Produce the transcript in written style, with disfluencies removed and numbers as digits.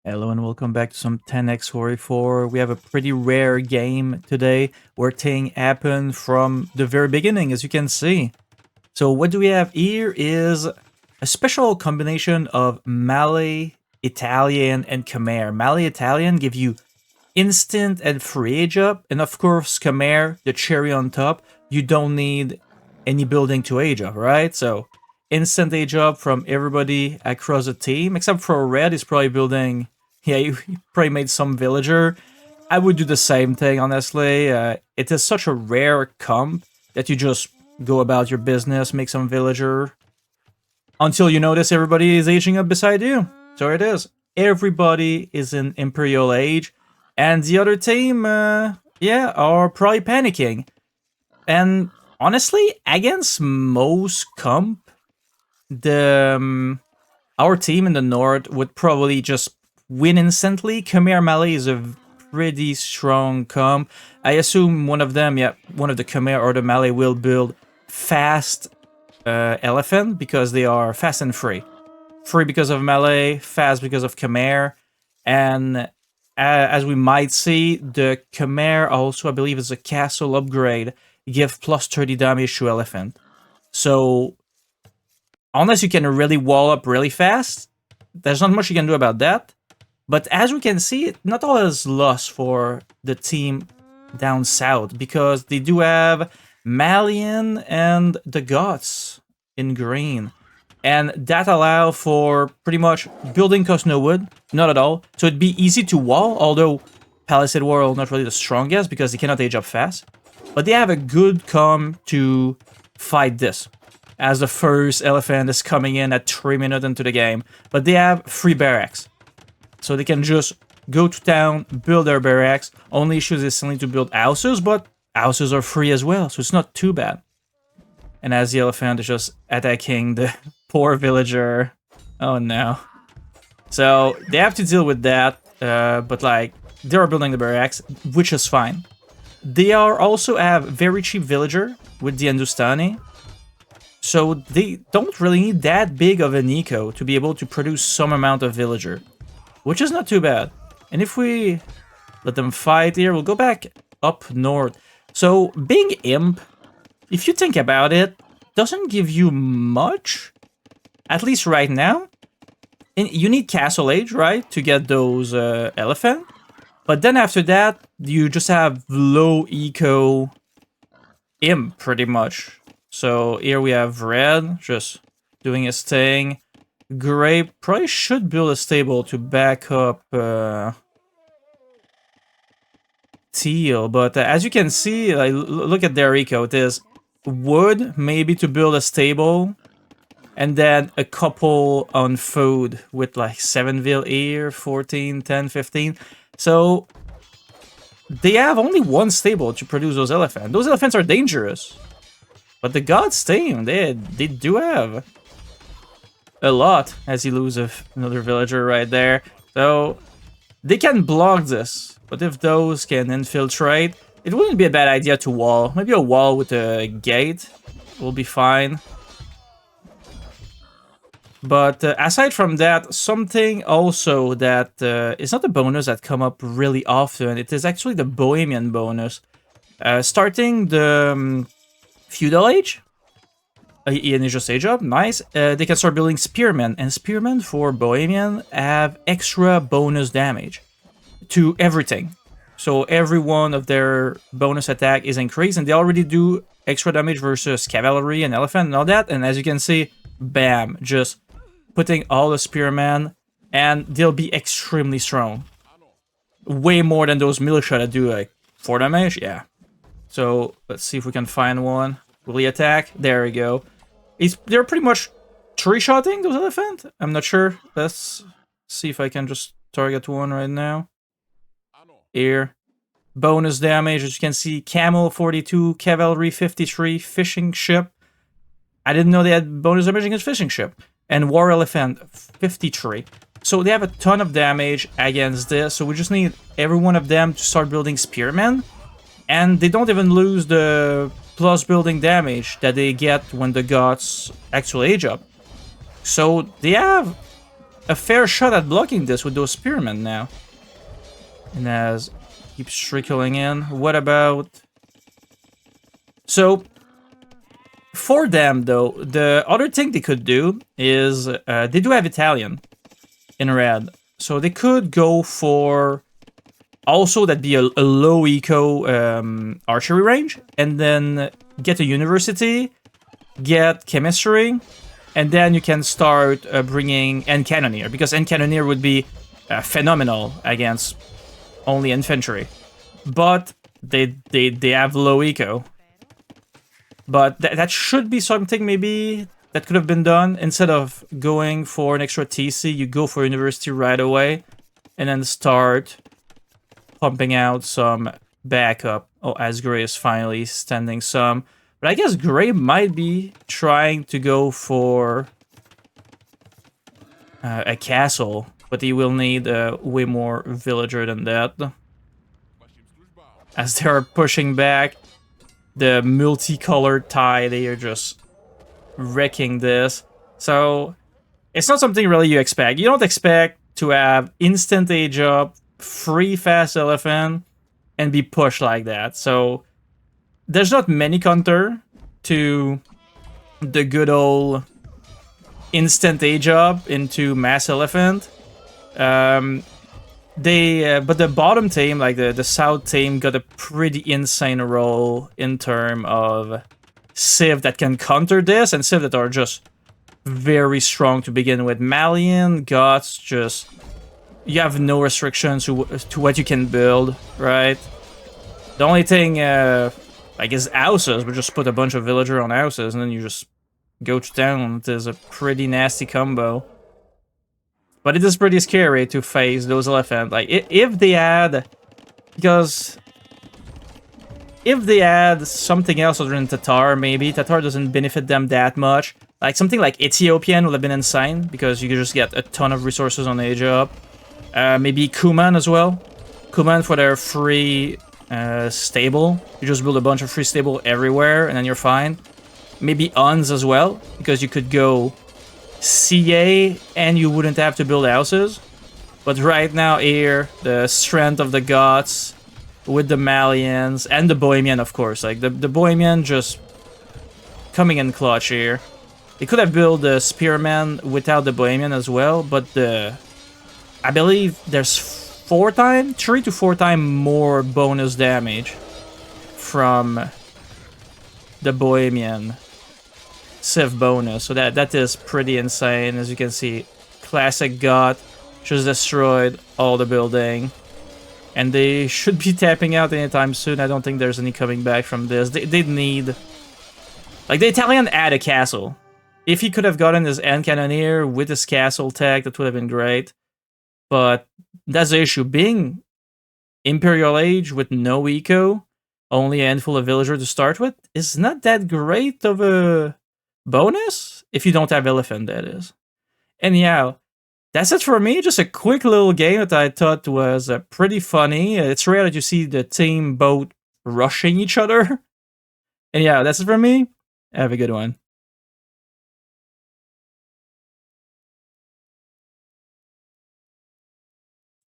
Hello and welcome back to some 10x Horror 4. We have a pretty rare game today where thing happened from the very beginning, as you can see. So what do we have here is a special combination of Malay, Italian, and Khmer. Malay Italian give you instant and free age up, and of course Khmer, the cherry on top, you don't need any building to age up, right? So instant age up from everybody across the team, except for Red is probably building, yeah, you probably made some villager. I would do the same thing, honestly. It is such a rare comp that you just go about your business, make some villager, until you notice everybody is aging up beside you. So it is. Everybody is in Imperial Age, and the other team, yeah, are probably panicking. And honestly, against most comp, our team in the north would probably just win instantly. Khmer Malay is a pretty strong comp. I assume one of them, yeah, one of the Khmer or the Malay will build fast elephant because they are fast and free. Free because of Malay, fast because of Khmer, and as we might see, the Khmer also, I believe, is a castle upgrade, give plus 30 damage to elephant. So unless you can really wall up really fast, there's not much you can do about that. But as we can see, not all is lost for the team down south, because they do have Malian and the Goths in green. And that allow for pretty much building cost no wood, not at all. So it'd be easy to wall, although Palisade Wall not really the strongest because they cannot age up fast. But they have a good com to fight this, as the first elephant is coming in at 3 minutes into the game. But they have free barracks, so they can just go to town, build their barracks. Only issues is still need to build houses, but houses are free as well, so it's not too bad. And as the elephant is just attacking the poor villager. Oh no. So they have to deal with that, but like, they are building the barracks, which is fine. They are also have very cheap villager with the Hindustani, so they don't really need that big of an eco to be able to produce some amount of villager, which is not too bad. And if we let them fight here, we'll go back up north. So being imp, if you think about it, doesn't give you much, at least right now. And you need castle age, right, to get those elephant. But then after that, you just have low eco imp, pretty much. So here we have Red, just doing his thing. Gray probably should build a stable to back up Teal, but as you can see, like, look at their eco. It is wood, maybe to build a stable, and then a couple on food with like 7 vil here, 14, 10, 15. So they have only one stable to produce those elephants. Those elephants are dangerous. But the Gods team, they do have a lot, as he loses another villager right there. So they can block this, but if those can infiltrate, it wouldn't be a bad idea to wall. Maybe a wall with a gate will be fine. But aside from that, something also that is not a bonus that come up really often. It is actually the Bohemian bonus. Starting the Feudal Age, and just age up, nice. They can start building Spearmen, and Spearmen for Bohemian have extra bonus damage to everything. So every one of their bonus attack is increased, and they already do extra damage versus cavalry and elephant and all that. And as you can see, bam, just putting all the spearmen, and they'll be extremely strong. Way more than those militia that do like 4 damage, yeah. So let's see if we can find one. Will he attack? There we go. They're pretty much three-shotting those elephant. I'm not sure. Let's see if I can just target one right now. Here. Bonus damage, as you can see, camel 42, cavalry 53, fishing ship. I didn't know they had bonus damage against fishing ship. And war elephant 53. So they have a ton of damage against this. So we just need every one of them to start building spearmen. And they don't even lose the plus building damage that they get when the gods actually age up. So they have a fair shot at blocking this with those spearmen now. And as keeps trickling in. What about... So, for them, though, the other thing they could do is... they do have Italian in red. So they could go for... Also, that'd be a low eco archery range. And then get a university, get chemistry, and then you can start bringing N Cannoneer. Because N Cannoneer would be phenomenal against only infantry. But they have low eco. But that should be something maybe that could have been done. Instead of going for an extra TC, you go for university right away. And then start pumping out some backup. Oh, as Gray is finally standing some. But I guess Gray might be trying to go for a castle. But he will need way more villager than that. As they are pushing back the multicolored tie, they are just wrecking this. So, it's not something really you expect. You don't expect to have instant age up, free fast elephant, and be pushed like that. So, there's not many counter to the good old instant age up into mass elephant. But the bottom team, like the south team, got a pretty insane role in terms of civ that can counter this, and civ that are just very strong to begin with. Malian, Goths, just... You have no restrictions to what you can build, right? The only thing, like, is houses, but just put a bunch of villager on houses, and then you just go to town. It is a pretty nasty combo. But it is pretty scary to face those elephants. Like, if they had... Because... If they had something else other than Tatar, maybe. Tatar doesn't benefit them that much. Like, something like Ethiopian would have been insane, because you could just get a ton of resources on age up. Maybe Kuman as well. Kuman for their free stable. You just build a bunch of free stable everywhere, and then you're fine. Maybe Uns as well, because you could go... CA, and you wouldn't have to build houses. But right now here, the strength of the Goths with the Malians and the Bohemian, of course. Like, the Bohemian just coming in clutch here. They could have built the Spearman without the Bohemian as well, but I believe there's 3 to 4 times more bonus damage from the Bohemian civ bonus, so that is pretty insane. As you can see, classic Goth just destroyed all the building, and they should be tapping out anytime soon. I don't think there's any coming back from this. They need, like, the Italian had a castle. If he could have gotten his N Cannoneer with his castle tech, that would have been great. But that's the issue. Being Imperial Age with no eco, only a handful of villagers to start with, is not that great of a bonus, if you don't have elephant, that is. Anyhow, that's it for me. Just a quick little game that I thought was pretty funny. It's rare that you see the team both rushing each other. And yeah, that's it for me. Have a good one.